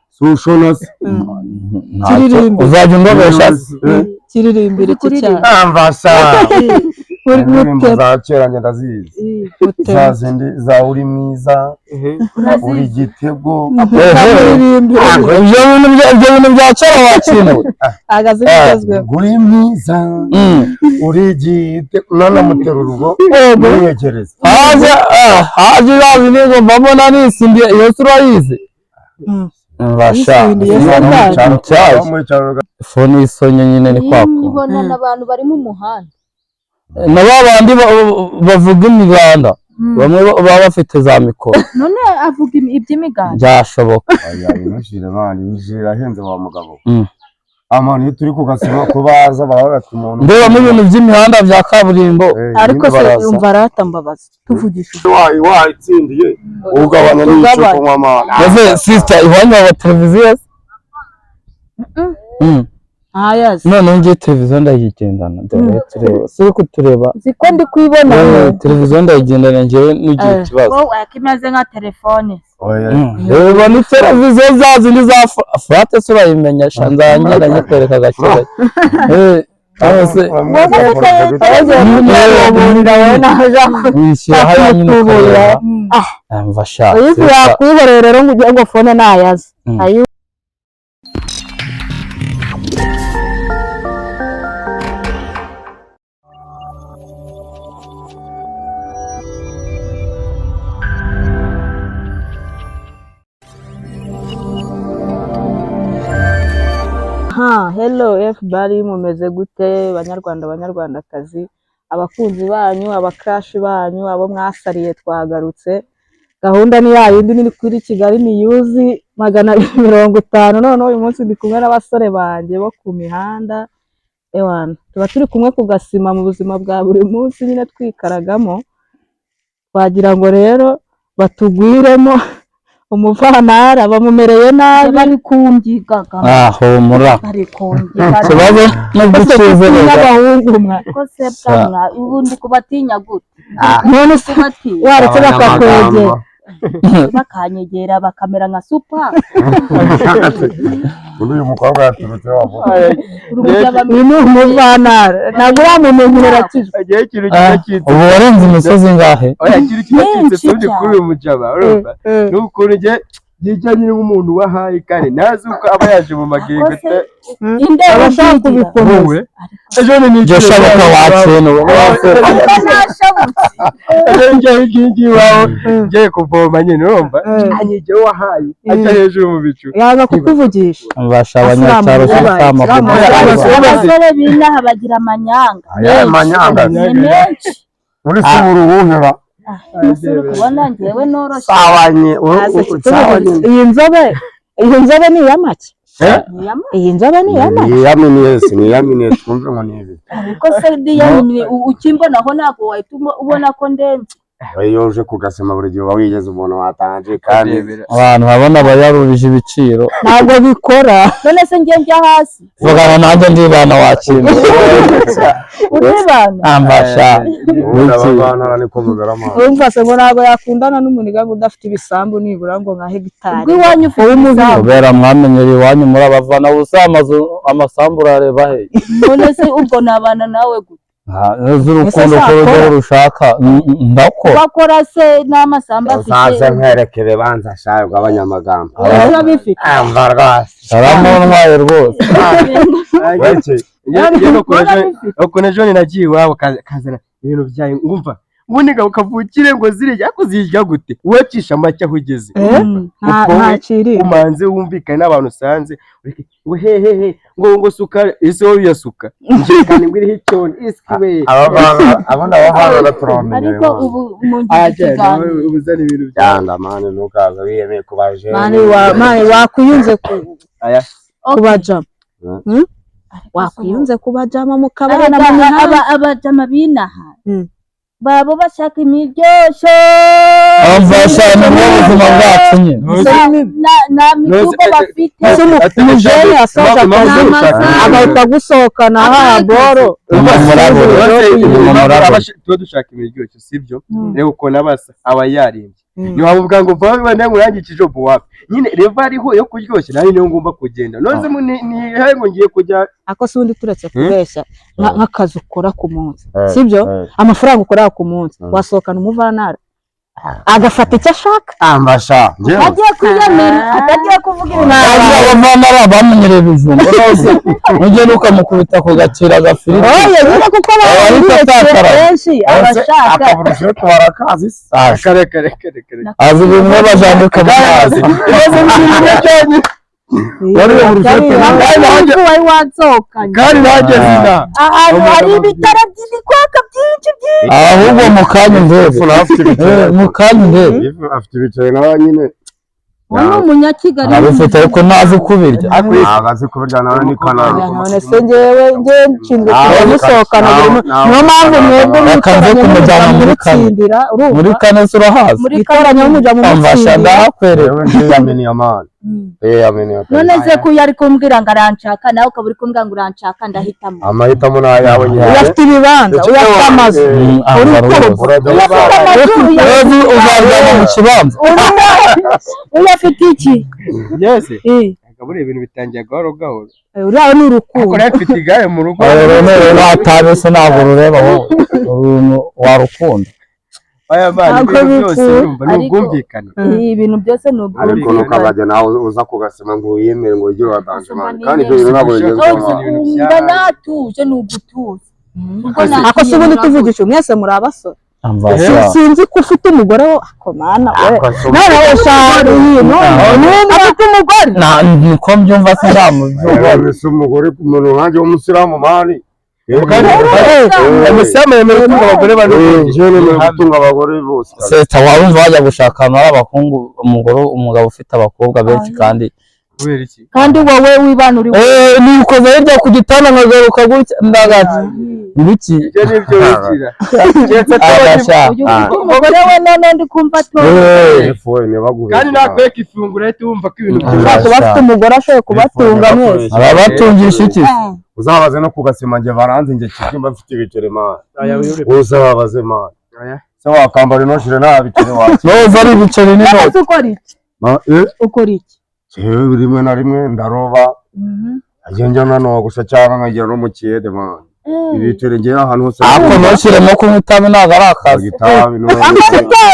sushonas uzajya undobesha kiririmbire cyane amvasa muzaceranye ndazizi zazindi za uri mwiza uri gitego ibyo bintu bya kera wakinuwe agazigezwe uri mwiza uri gitego nana mutera urugo mwiyegereza haje yabinego mbona nisimbiye iyo turayizi Basha foni isonye nyine ni kwako nibona nabantu bari mu muhanda na babandi bavuga imiganda bamwe baba bafite za mikoro none avuga iby'imiganda byashoboka yabinashira bani yijira henze wa mugabo amani turi kugasima kubaza barabata umuntu ndeba mu bintu by'imihanda bya kaburimbo ariko se umva ratambabaza tuvugishije wayitsindiye ugabanya n'icyo kunywa amana yaze sister ihwanya wa televiziyo ayazi none ngiye televiziyo ndayigendana dore tureba siko kutureba ziko ndi kwibona televiziyo ndayigendana ngewe n'ugiye kibazo wowe akimaze nka telefone reba ni televiziyo zazindi za furate surayimenya shanzanye nyikwereka gakira Abase mvasha uyizi yakwihorera rero ngo ujye ngo fone nayazi hello everybody mumeze gute banyarwandakazi abakunzi banyu abakashi banyu abo mwasariye twagarutse gahunda ni yindi ni kuri Kigali ni yuzi 250 none uyu munsi ndi kumwe n'abasore banje bo ku mihanda ewana tuba turi kumwe ku gasima mu buzima bwa buri munsi nyine twikaragamo twagira ngo rero batugwiremo umuvantara bamumereye nabi bari kungigaga humura bari kungigaga kibazo no gukize n'abahungu mwa ko se bwamwa ubundi kubatinya gute none se kubatinya waretse bakakwegera bakanyegera bakamera nka super uyu mukobwa yaturutse wabo ni umuvantara ntabwo uramumenyera kizo agiye ikintu kidakitse ubu warenze imisozi ngahe oya ikintu kidakitse turi kuri uyu mujaba urumva n'ukuntu njye nyine nk'umuntu wahaye kandi nazi uko aba yaje mu magenge abashaka kubikomeza ejo ni nijye shabuka wakintu njye wawe ngiye kuvoma nyine urumva anyige wahaye ajya hejuru mu bicu yaza kukuvugisha basha abanyacyaro cyama abasore binaha bagira amanyanga amanyanga menshi uri subura ubuhera kubona ngewe noroshye sawanye iyi nzobe ni iyamake iyi nzobe ni iyamake ni yamini twumve ngo nibi ariko se diyamini ukimbonaho ntabwo wahita ubona ko ndenze yoje kugasema buri gihe wigeze umuntu watanje kandi abantu babona bayarurije ibiciro ntabwo bikora none se njye hasi vugana nanjye ndibana wakintu uribana ambasha urabana niko mugarama urumva se ngo ntabwo yakundana n'umuniga ngo udafite ibisambu nibura ngo nka hegitari rw'iwanyu ufite umuzigo kubera mwamenyera iwanyu muri abavana busa amasambu urareba he none se ubwo nabana nawe gute z'urukundo ko rujya rushaka ndako bakora se n'amasamba afite uzaze nkwerekere banza shayirwa abanyamagambo bifite amva rwose aramuntwaye rwose ukuntu ejo nagiye iwabo kazana ibintu byawe ngumva ubundi ukavukire ngo zirya ariko zirya gute wacisha make aho ugeze ntaciriye umanze wumvikane n'abantu usanze ngo hehehe ngo suka ese wowe uyasuka njyekane ngo iriho icyoni isiwe abona abavana baturamenye ariko ubu mu gihe ubuzana ibintu byanda mane nukaza wiyemeye kubaje mane wakwiyunze kubaja wakwiyunze kubajama mu kabari abajama binaha babo bashaka imiryosho amfasha mu buzima bwacu nyine na mitugo bafite umujeni asoza akazi agahita gusohokana aha boro tuba dushaka imiryoshyo sibyo rero ukuntu abasa aba yarimbye ntiwavuga ngo vuba wenda ngo yangikije buwapi nyine reva ariho yo kuryoshya nayo niyo ngomba kugenda noze ni ngo ngiye kujya ako si undi turetse kubeshya nk'akazi ukora ku munsi sibyo amafaranga ukora ku munsi wasohokana umuvanara agafata icyo ashaka amasha agiye kwiyamira atagiye kuvuga ibintu abavana bamenyereye ibijumba rwose ugenda ukamukubita ku gacira agafiriti oya nyine kuko abantu benshi abashaka akaburusho twarakazi kare azi bimwe bajandika mu mazi wari watsokanye kandi nageze ina ahantu hari ibitara by'ibikwaka byinshi ahubwo mu kanya ndebe mu kanya ndebe afite ibiceri nawe nyine ni umunyakigali abifite ariko ntazi kubirya agazi kubirya nawe ni kanani none se njyewe nshinzwe kumusohokana niyo mpamvu mwebwe bakanze kumujyana muri kane muri kane se urahazi itoranya muja mu amfasha ndahakwereka yameniye amani none se ko yari kumbwira ngo aranshaka nawe ukaba uri kumbwira ngo uranshaka ndahitamo amahitamo ni ayawe nyine uyafite ibibanza uyafite amazu uzajyana mu kibanza uyafite iki yese akabura ibintu bitangiye gahoro gahoro uriya ni urukundo ariko nawe mfite igare mu rugo natabe se ntabwo rureba wowe warukunda aya bana ibintu byose urumva ni ubwumvikane ibintu byose ni ariko ubwumvikane nukabajya nawe uza kugasema ngo wiyemere ngo ugire uradanje mani kandi ibyo bintu ntabwo bigezweho natuje ni ugutuza ako si ubundi tuvugisha mwese muri abasore sinzi ko ufite umugore wo akomana nawe shari hino afite umugore niko mbyumva se nzamubyumva ese umugore ku muntu nkanjye w'umusiramu mani umusilamu yemerewe gutunga abagore bane njyewe nemerewe gutunga abagore bose seta wumva wajya gushaka ahantu hari abahungu umugabo ufite abakobwa benshi kandi kubera iki kandi wowe wibana uri nikoze hirya ku gitanda nkagaruka gutya ndagaca ibiki ibyo nibyo wigira umugore we none ndi kumva kandi nakwereka ifunguro ahita wumva ko ibintu kuba afite umugore ashoboye kubatunga mwese arabatungisha iki uzabaze no kugasima njye baranze njye kigimba mfite ibiceri mani uzabaze mani se wakambara inoshire nta biceri wacu noza ari ibiceri n'inoti ukora iki jewe rimwe na rimwe ndaroba agenda nanogusha cyangwa nkagera no mu kiyede mani ibiceri njye ahantu hose ako noshyiremo kunywa itabi ntabwo ari akazi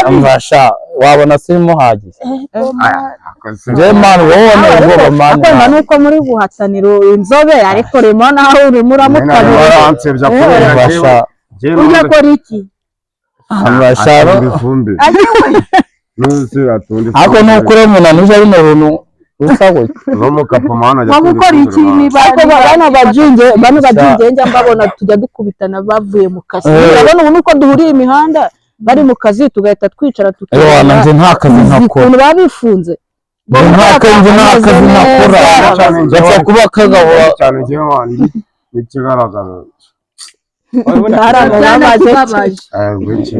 amfasha wabona sirimo hagize njye mani wowe ni ubwoba mani akwemba nuko muri guhatanira inzobe ariko remo naho urimo uramutabira amfasha urya kora iki amfasha ako ni ukuri umuntu uje bino bintu usa gutya wamukora iki niba bano bajinge njya mbabona tujya dukubitana bavuye mu kazi urabona ubu nuko duhuriye imihanda bari mu kazi tugahita twicara tukabona nje nta kazi nkakora ukuntu baba bifunze nta kazi nakora gapfa kuba kagabura cyane njye mani n'ikigaragara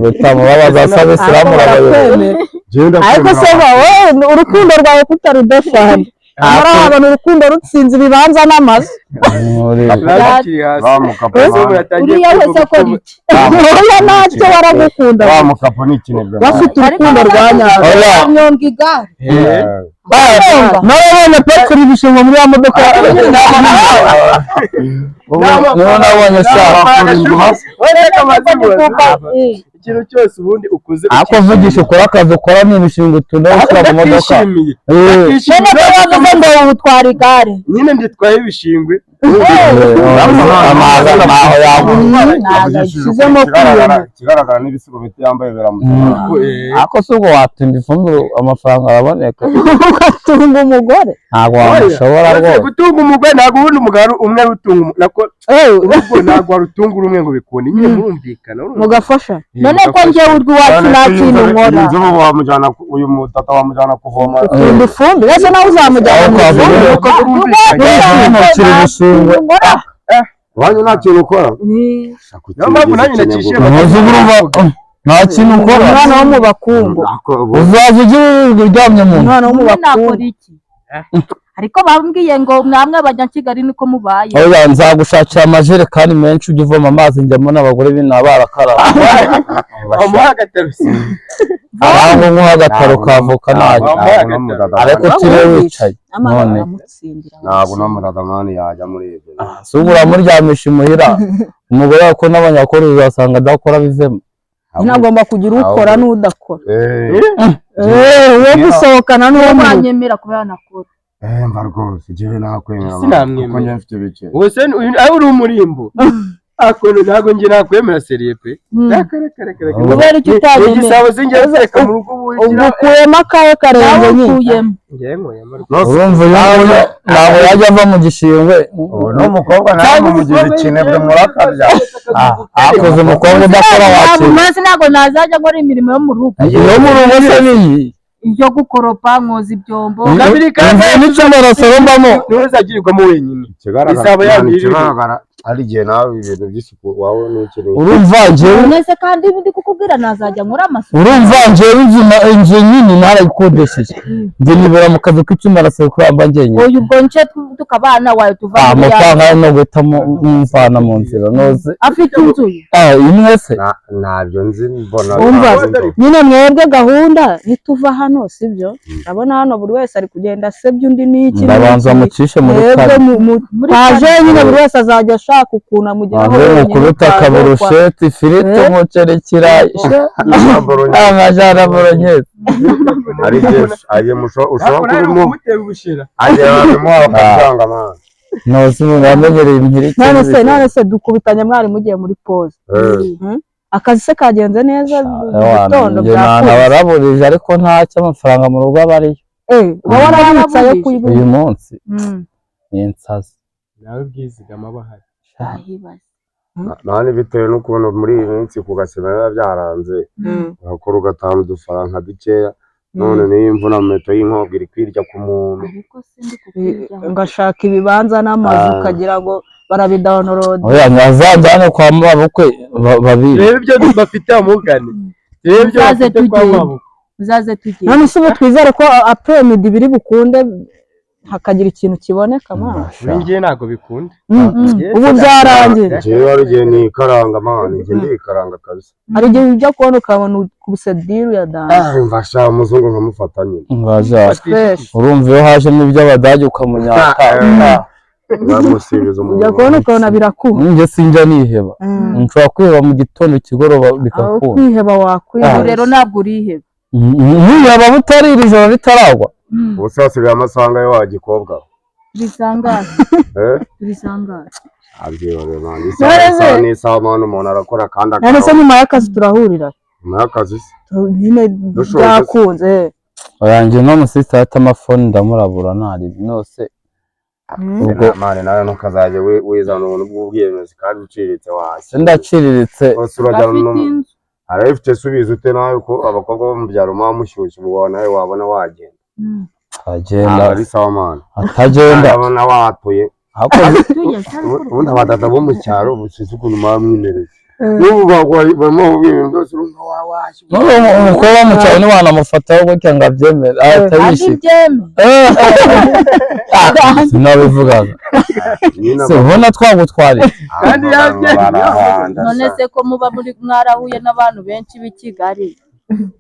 bitamubabaza asaba isilamu urabayoboye ariko se wowe urukundo rwawe kutarudashana muri abantu urukundo rutsinze ibibanza n'amazu uriya wese akora iki uriya ntacyo baragukunda bafite urukundo rwa nyarwo nyonga igare nabonye petero ibishingwa muri ya modoka niho nabonye ikintu cyose ubundi ukuze ako vugisha ukora akazi ukora ni ibishingwa utunda ushyira mu modoka none ko bavuze ngo utwara igare nyine nditwaye ibishingwe ntaho yabona ikigaragara n'ibisigo biti yambaye biramutunga ako si ubwo watinda ifumbire amafaranga araboneka ugatunga umugore ntabwo wamushobora rwose gutunga umugore ntabwo ubundi umugabo umwe utunga urugo ntabwo warutunga urumwe ngo bikunde nyine murumvikana mugafasha none ko njyewe urwo iwacu nta kintu nkora uyu mutata wamujyana kuvoma utunda ifumbire ese nawe uzamujyana mu ifumbire wanyu nta kintu ukora niyo mpamvu nanjye nacishiye nta kintu ukora umwana wo mu bakungu uzaza ugira uryamye mu umwana wo mu nakora bakungu iki ariko bambwiye ngo mwamwe abanyakigali niko mubaye. oya nzagushakira amajerekani menshi ujye uvoma amazi njyamo n'abagore b'inaha barakaraba amuha agaterusi ahantu nk'agataro kavoka najya ariko utiriwe wicaye none ntabwo n'umuradamani yajya muri ibyo si ubu uramuryamisha imuhira umugore wawe ko n'abanyakuru uzasanga adakora bivemo agomba kugira ukora n'udakora we gusohokana n'uwo mwanyemera kuba yanakora mba rwose njyewe nakwemera kuko njye mfite bike wese uri umurimbo akono ntago njye nakwemera seriye pe kubera icyo utanyemera igisabo sinjye reka mu rugo ubwo ukuyemo akawe karenze nyine urumva ntabwo yajya ava mu gishingwe n'umukobwa nawe mumugize ikinebwe murakarya akoze umukobwa udakora wakira maze ntabwo nazajya nkora imirimo yo mu rugo iyo mu rugo se niyi ibyo gukoropa mwoza ibyombo n'icyo murasombamo ntuzagirirwamo wenyine ikigaragara hari igihe nawe ibintu by'isuku wawe n'ukeneye urumva njyewe nese kandi ndi kukubwira nazajya nkora amasuku urumva njyewe inzu nini narayikodesheje njye nibera mu kazi k'ikimarasiro kuramba njyenyine oya ubwo nce tukabana wawe tuva amafaranga no guhita mumvana mu nzira noze afite inzu imwe se ntabyo nzi mbona nyine mwebwe gahunda nituva hano sibyo urabona hano buri wese ari kugenda asebya undi n'iki ndabanza mucishe muri kare paje nyine buri wese azajya ashaka ukuntu amugeraho kuruta akaburusheti ifiriti umuceri ikirayi amajana boronyezi hari igihe ushobora kurimo ageramo akabyanga amana nose umuntu yamenyereye impiriki none se dukubitanye mwari mugiye muri pause akazi se kagenze neza gitondo baraburije ariko ntacyo amafaranga mu rugo aba ariyo uba warabitsa yo kuyigura uyu munsi ni insazi nawe bwizigama bahari nani bitewe n'ukuntu muri iyi minsi ku gasima biba byaranze urakora ugatanga udufaranga dukeya none niyo imvuna meto y'inkobwa iri kwirya ku muntu ngashaka ibibanza n'amazu ukagira ngo barabidawunilodi oya nyazajyane kwa mabukwe babiri reba ibyo bafite amugane reba ibyo bafite kwa mabukwe uzaze tugende none se ubu twizere ko apremidi biri bukunde hakagira ikintu kiboneka mwana ngiye ntago bikunda ubu byarangiye jewe ari igihe nikaranga mwana njye ndikaranga kabisa hari igihe ujya kubona ukabona ukubise diru ya dance mfasha umuzungu nkamufata nyine urumva iyo hajemo iby'abadage ukamunyaka bamusibiza umuntu ujya kubona ukabona birakuma njye sinjya niheba nshobora kwiheba mu gitondo ikigoroba bigakunda kwiheba wakwiheba rero ntabwo uriheba ntiyaba butari iri joro ritaragwa ubuse hasigaye amasaha yo wagikobwa bisangana bisangana abyibare mani isaha n'isaha mani umuntu arakora kandi akaba none se nyuma y'akazi turahurira nyuma y'akazi se nyine byakunze oyanjye no musista ata amafoni ndamurabura ntari nose ubwo mani nawe ntukazajye wizana ubuntu bw'ubwiyemezi kandi uciriritse wasi ndaciriritse arabifite subiza ute nawe ko abakobwa bo mu byaro muba mushyushye ubwo nawe wabona wagenda agenda ari sawa mani atagenda abona watuye ubundi abadada bo mu cyaro busize ukuntu muba mwimereye n'ubu barimo ibintu byose urumva wawashye umukobwa wo mu cyaro ntiwanamufataho gutya ngo abyemere ahita yishima sinabivugaga ubona twagutwariye kandi none se ko muba muri mwarahuye n'abantu benshi b'i Kigali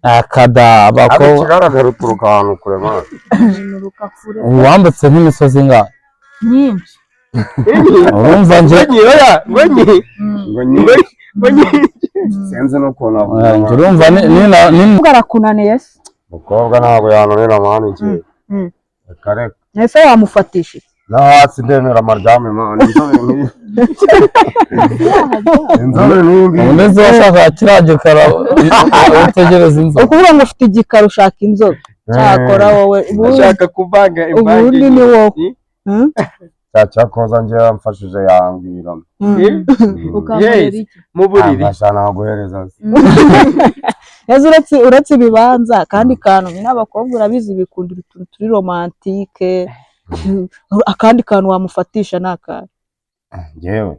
akada abakobwa kigaragara uturuka ahantu kure mani wambutse nk'imisozi ingana myinshi urumva njye sinzi n'ukuntu urumva umukobwa arakunaniye se umukobwa ntabwo yananira mani njye reka ese wamufatisha no hasi ndemera amaryame mani inzobe n'imbi umeze washaka kiriya gikara utegereza inzobe ukuvuga ngo ufite igikara ushaka inzobe cyakora wowe ushaka kuvanga ubundi ni wowe cyakoza njye yamfashije yambwira mu buriri naguhereza neza uretse ibibanza kandi kantu nyine abakobwa urabizi bikundira utuntu turi romantike akandi kantu wamufatisha ni akahe njyewe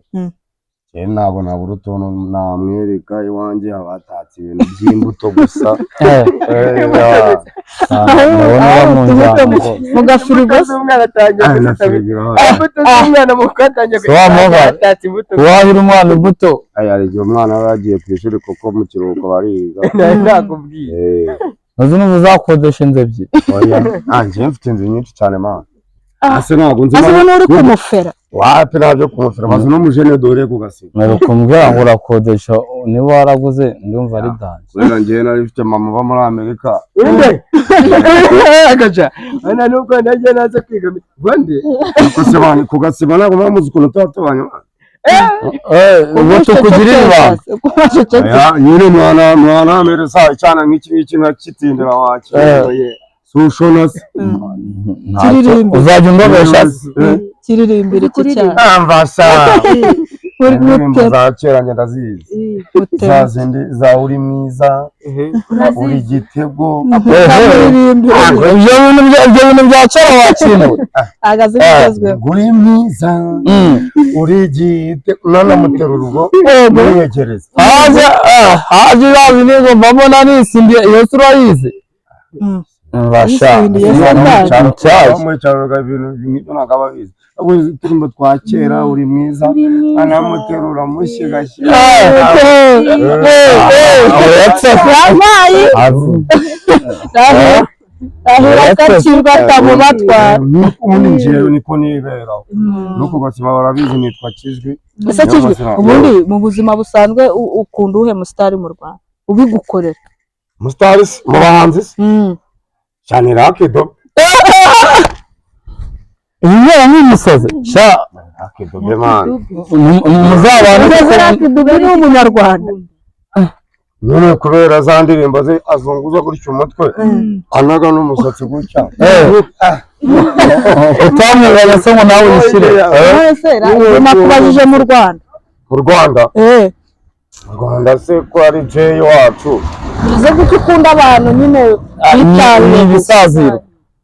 nabona urutono namwereka iwanjye abatatse ibintu by'imbuto gusa mu gafirigo umwana atangiye imbuto z'umwana mu katangiye atatse imbuto wahira umwana imbuto hari igihe umwana aba yagiye ku ishuri kuko mu kiruhuko bariga nakubwiye uzi n'ubu uzakodesha inzu ebyiri njyewe mfite inzu nyinshi cyane mana ase ntabwo nzi uri kumufera wapi ntabyo kumufera maze n'umujene dore ku Gasiba mperuka kumbwira ngo urakodesha niba waraguze ndumva ari danje kubera njyewe nari mfite mama uba muri Amerika agaca ana nubwo najya naza kwiga bande ku Gasiba ntabwo bamuzi ukuntu tuba tubanye ubu tukugirira ibanga nyine mwana ameresa icyana nk'iki nka kitindira wakiriye sushona se uzajya undobesha kiririmbira iki cyane amvasa indirimbo za kera njye ndazizi za zindi za uri mwiza uri gitego ibyo bintu bya kera wakinuwe agaze bigezweho uri mwiza uri gitego nanamuterura urwo mwiyegereza haje yazi nizo mbona nisimbiye iyo turayizi mbasha muri cyaro ibintu nk'ibyo ntabwo aba abizi uturimbo twa kera uri mwiza anamuterura mushyigashya ahura akakirwa atamubatwara ubundi njyewe niko niberaho nuko Gasiba barabizi nitwa Kizwi ese Kizwi ubundi mu buzima busanzwe ukunda uhe musitari mu Rwanda ubigukorera musitari mu bahanzi cyane Rakido iyi nk'imisozi sha Rakido bemana muzabana Rakido ni umunyarwanda none kubera za ndirimbo ze azunguza gutyo umutwe anaga n'umusatsi gutya utamwibanya se ngo nawe wishyire nakubajije mu Rwanda mu Rwanda se ko ari Jay wacu bize guko ukunda abantu nyine ni ibisaziro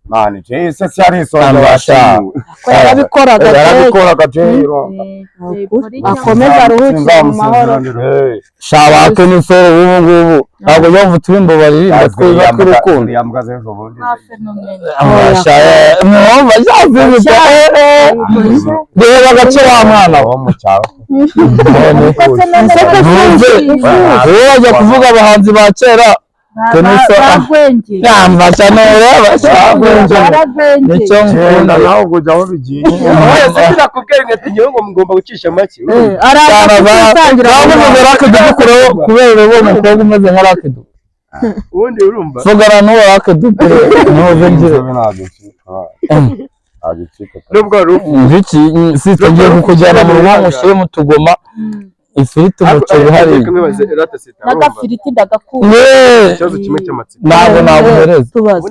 mani Jay se cyari isonga ko yarabikoraga Jay akomeza aruhukire mu mahoro shabake n'isoro ubu ngubu ntabwo yumva uturimbo baririmba twiza tw'urukundo mwumva cyazibita reba agace wa mwana wo mu cyaro wowe wajya kuvuga abahanzi ba kera yamba cyane ureba nicyo nkunda nawe kujya aho bigiye nakubwira ngo ati ngo mugomba gucisha make kubera uwo mukobwa umeze nka Rakido ubundi urumva vugana n'uwo Rakido ntuve ngire nubwo ngiki sitongeye kukujyana mu rugo mushyire mu tugoma ifiriti umuceri hari n'agafiriti ndagakunda ikibazo kimwe cy'amatsiko ntabwo nabuhereza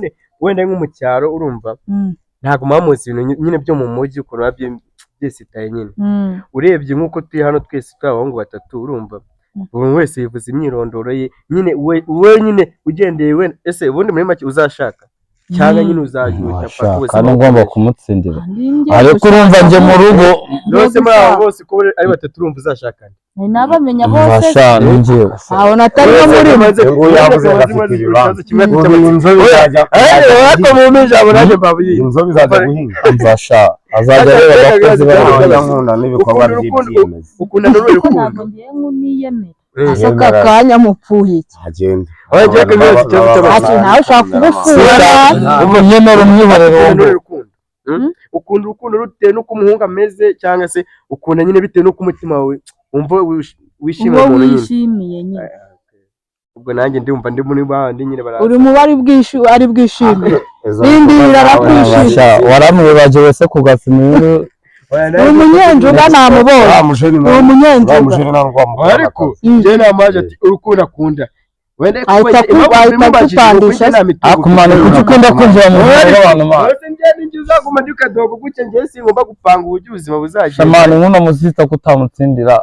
wenda nko mu cyaro urumva ntabwo muhamuzi ibintu nyine byo mu mujyi ukuntu biba byesitaye nyine urebye nk'uko turi hano twese turi abahungu batatu urumva buri wese yivuza imyirondoro ye nyine we nyine ugendeye we ese ubundi muri make uzashaka cyangwa nyine uzajya kandi ngomba kumutsindira ariko urumva njye mu rugo bose muri abo bose ko ari batatu urumva uzashakana nabamenya bose bashana njyewe abona atari no muri maze ngo yavuze afite ibibanza kimwe inzobi bizajya guhinga mbasha azajya areba abakozi nkunda n'ibikorwa by'ibyiyemeza ukunda n'uruhe rukundo ntabwo ngiye nk'uniyemera aka kanya mupfuye iki agenda nawe ushaka kubufura umunyemero umwiherero ukunda urukundo bitewe n'uko umuhungu ameze cyangwa se ukunda nyine bitewe n'uko umutima wawe wumva wishimiye umuntu nyine ubwo nanjye ndumva ndi muri bandi nyine baraza uri mu bari bwishimiye n'indi birakwishimira waramwibagiwe se ku Gasiba umunyenjuga namubonye umunyenjuga ariko njye namaje ati urukundo akunda ahita kutandisha akumana kuki ukunda kwinjira mu buzima bw'abantu uzaguma ndi kadogo gutya njye singomba gupanga uburyo ubuzima buzagenda shamani nk'uno muzita kutamutsindira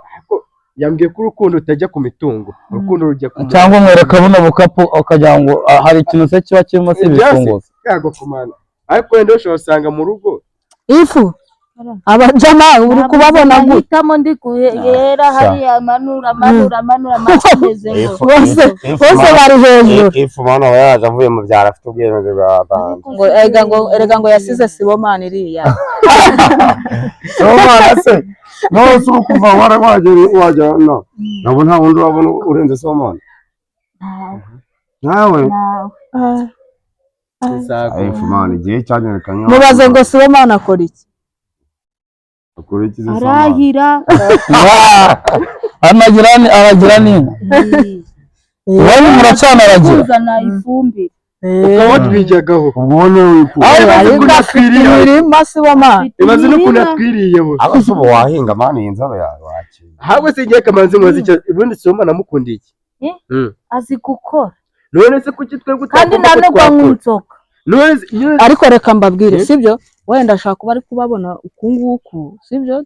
yambwiye ko urukundo utajya ku mitungo urukundo rujya ku cyangwa umwereka buno bukapu ukagira ngo hari ikintu se kiba kirimo se ibifunguzo yago kumana ariko wenda ushobora usanga mu rugo ifu abajama uri kubabona gute hitamo ndi kuyera hari amanura ameze ngo bose bari hejuru ifu mana yaje avuye mu byara afite ubwenge bwa erega ngo yasize Sibomana iriya Sibomana se no suru kuva wajya no nabo nta wundi wabona urenze Sibomana nawe ifu mana igihe cyanyerekanye mubaze ngo Sibomana akora iki arahira aragira n'inka wowe muracana aragira kuzana ifumbire ukawatwijagaho ubone wifu imirima Sibomana ibaze n'ukuntu yatwiriyeho abasubo wahinga mani inzobe yawe wakira ahubwo se igihe kamanzi muzi icyo ubundi Sibomana amukundiye iki azi gukora none se kuki twebwe kandi nanegwa nk'inzoka ariko reka mbabwire sibyo wenda ashaka kuba ari kubabona ukunguku sibyo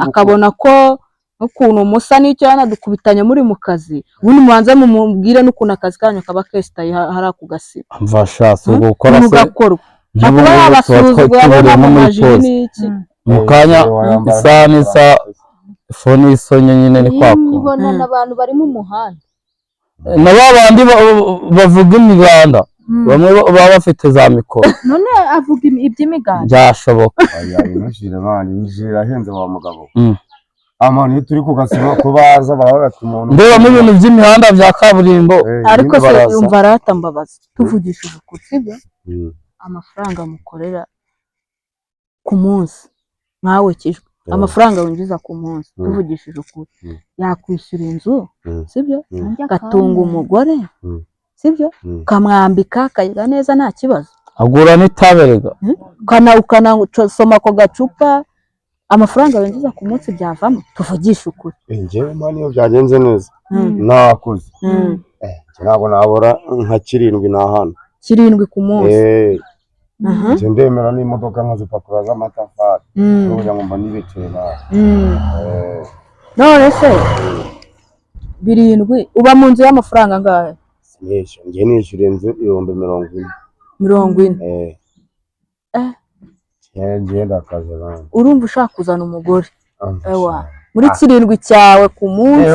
akabona ko ukuntu musa n'icyo yanadukubitanye muri mu kazi ubundi mubanze mumubwire n'ukuntu akazi kanyu kaba kesitaye hari ako gasiba mfasha so gukora se mugakorwa akuba yabasuzugura abona mu majiri n'iki mu kanya isa n'isa fone isonye nyine ni kwako nibona n'abantu bari mu muhanda na babandi bavuga imiganda bamwe baba bafite za mikoro none avuga iby'imiganda byashoboka inashira mani injira ahenze wa mugabo amani turi kugasima kubaza barabata umuntu ndeba mu bintu by'imihanda bya kaburimbo ariko se umva arata mbabaza tuvugishije ukuri sibyo amafaranga mukorera ku munsi nkawe kijwe amafaranga winjiza ku munsi tuvugishije ukuri yakwishyura inzu sibyo gatunga umugore sibyo kamwambika kayiga neza nta kibazo agura n'itaberega ukanasoma ako gacupa amafaranga winjiza ku munsi byavamo tuvugisha ukuri njyewe mani iyo byagenze neza nakuze ntabwo nabura nka 7 na hano 7 ku munsi ndemera n'imodoka nkazipakura z'amatafari kugira ngo mbone ibiceri none se 7 uba mu nzu y'amafaranga angahe njye nishyura inzu 40,000 ngenda akazi bana urumva ushaka kuzana umugore muri 7 cyawe ku munsi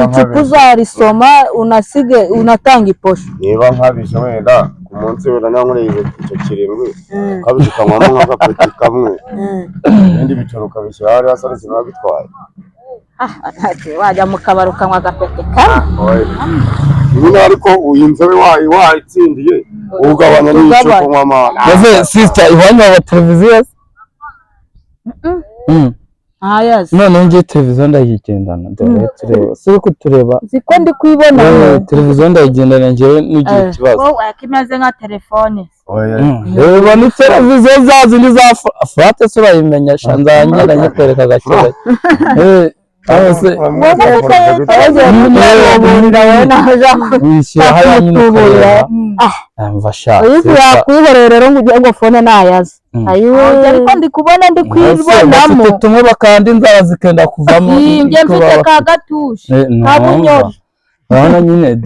icupa uzarisoma unasige unatanga iposho niba nkabije wenda ku munsi wenda nankoreye icyo 7 kabikanywamo nk'agapeti kamwe ibindi bicaro ukabishyira hariya hasa n'ikintu bitwaye wajya mu kabari ukanywa agapeti kamwe nyine ariko uyinzobe wayitsindiye ugabanya n'icyo kunywa amana maze sister iwanyu wa televiziyo ayazi none ngiye televiziyo ndayigendana dore tureba siko kutureba ziko ndi kwibona televiziyo ndayigendana ngewe n'ugira ikibazo wowe akimaze nka telefone reba ni televiziyo zazi ni za furate se urayimenya shanzanye nyikwereka gakire yakwihorera rero ngo ujye ngo fone nayazi ariko ndi kubona ndi kwibonamo tumwe bakanda inzara zikenda kuvamo njye mfite ka gatushe kabunyori urabona nyine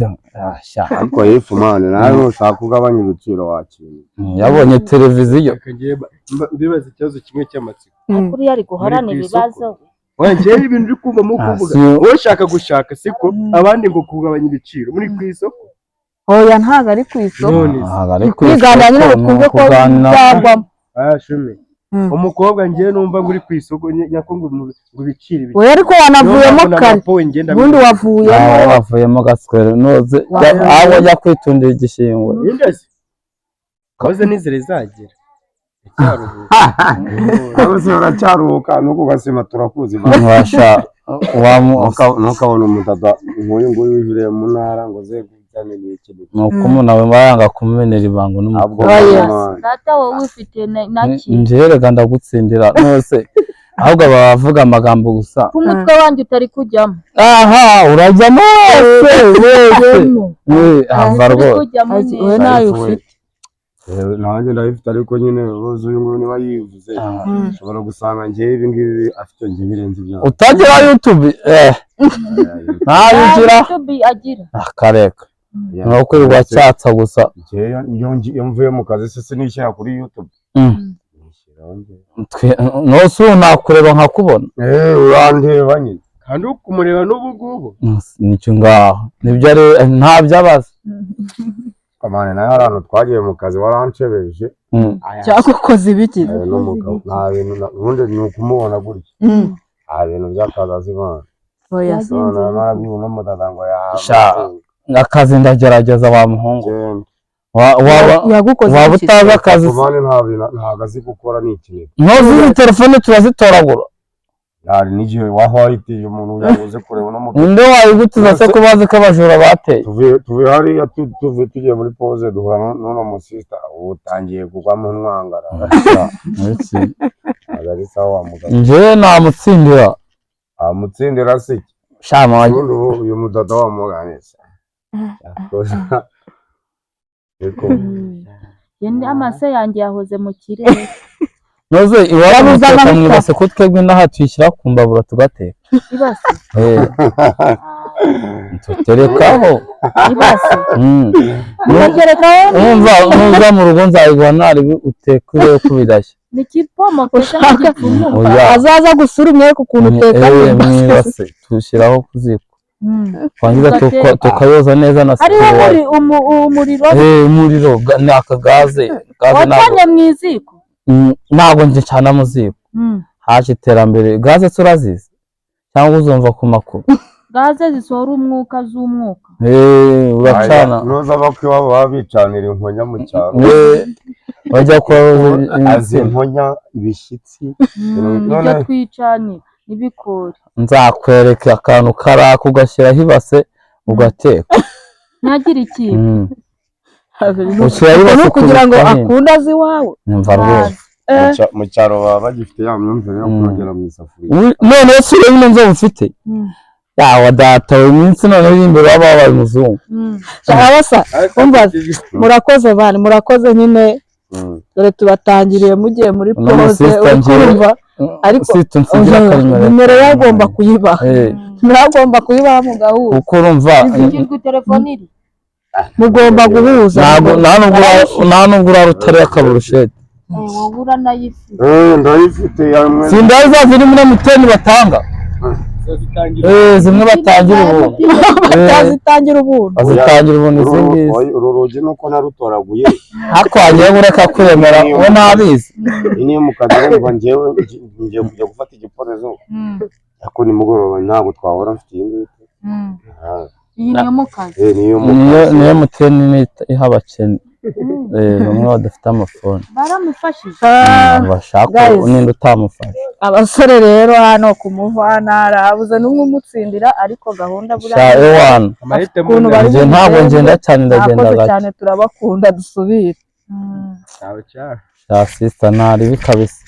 ariko yefu mani nawe ushaka kugabanya ibiciro wakintu yabonye televiziyo mbibaza ikibazo kimwe cy'amatsiko kuri yari guhorana ibibazo wanjye ibintu uri kumva kuvuga wowe ushaka gushaka siko abandi ngo kugabanya ibiciro muri ku isoko oya ntago ari ku isoko ntago ari ku kwigana nyine twumve ko byagwamo shume umukobwa ngiye numva ngo uri ku isoko nyakongo ngo ibiciro we ariko wanavuyemo kare ubundi wavuyemo gaswere noze aho ajya kwitundira igishingwe indasi koze nizere zagira uracyaruhuka nuko ugasima turakuzi ntukabona umudada nk'uyu nguyu wiviriye mu ntara ngo ze gutane n'iki nuko umuntu aba yanga kumumenera ibanga n'umukobwa data wowe ufite naki njerega ndagutsindira nose ahubwo bavuga amagambo gusa ku mutwe wanjye utari kujyamo aha urajyamo wese hava rwose we nayo ufite nanjye ndabifite ariko nyine ubuze uyu nguyu niba yivuze ushobora gusanga njyewe ibi ngibi afite njye birenze ibyo utagira YouTube ntabigira YouTube agira akareka nuko kwirirwa cyatsa gusa iyo mvuye mu kazi se nishyira kuri YouTube nose ubu nakureba nkakubona urandeba nyine kandi ukumureba n'ubu ngubu nicyo ngaho nibyo ari nta byabaza kamane nayo hari ahantu twagiye mu kazi waranshebeje cyagukoze ibiki n'umugabo nta bintu ubundi ni ukumubona gutya nta bintu by'akazi azibana oya narabwiwe n'umudada ngo akazi ndagerageza wa muhungu yagukoze waba utazi akazi ntabwo azi gukora ni ikintu ntuzi telefone turazitoragura hari n'igihe waho wahitiye umuntu yabuze kureba n'umugabo nde wayigutiza se ko bazi ko abajura bateye tuvuye hariya tugiye muri pause duhura n'uno musista ubu utangiye kugwamo ntwangara ari sawa wa mugabo njyewe namutsindira amutsindira se shama uyu mudada wa muganisa yende amase yanjye yahoze mu kirere noze iwabo muteka mwibase ko twebwe n'aha tuyishyira ku mbabura tugateka ibase tuterekaho ibase nuza mu rugo nzayiguha nari uteka urebe ko bidashya ni kipomo ushaka azaza gusura umwereka ukuntu uteka mwibase tushyiraho ku ziko twangiza tukayoza neza na hariho umuriro umuriro ni aka gaze wacanye mu iziko ntabwo njye cyane mu ziko haje iterambere gaze turazizi cyangwa uzumva ku makuru gaze zisohora umwuka z'umwuka uracana nuza bako iwabo baba bicanira inkonya mu cyaro bajya azi inkonya ibishyitsi ibyo twicanira n'ibikori nzakwereka akantu karaka ugashyiraho ibase ugateka ntagire ikintu kugira ngo akunde azi iwawe nyumva rwose mu cyaro baba bagifite ya myumvire yo kongera mu isafuriya none se urabona nzo ufite yawa data uyu munsi none uri imbere baba babaye umuzungu abasa murakoze bana murakoze nyine dore tubatangiriye mugiye muri pause ukumva ariko nimero yagomba kuyibaha muragomba kuyibaha mu gahunda uko urumva telefone iri mugomba guhuza nta nubwo urarutare akaburusheti wowe uranayifite ndayifite sindazi za ziri muri MTN batanga zimwe batangira ubuntu bazitangira ubuntu izi ngizi uru rugi nuko narutoraguye ariko wagiye ureka kwemera we nabizi niyo mu kazi wumva njyewe ngiye kujya gufata igiporezo ariko nimugoroba ntabwo twahora mfite iyi ngiyi iyi niyo mu kazi niyo MTN iha abakene bamwe badafite amafone baramufashije bashaka n'indi utamufasha abasore rero hano ku muvantara habuze n'umwe umutsindira ariko gahunda ukuntu bari ntabwo ngenda cyane ndagenda gake cyane turabakunda dusubire sister ntari bikabisa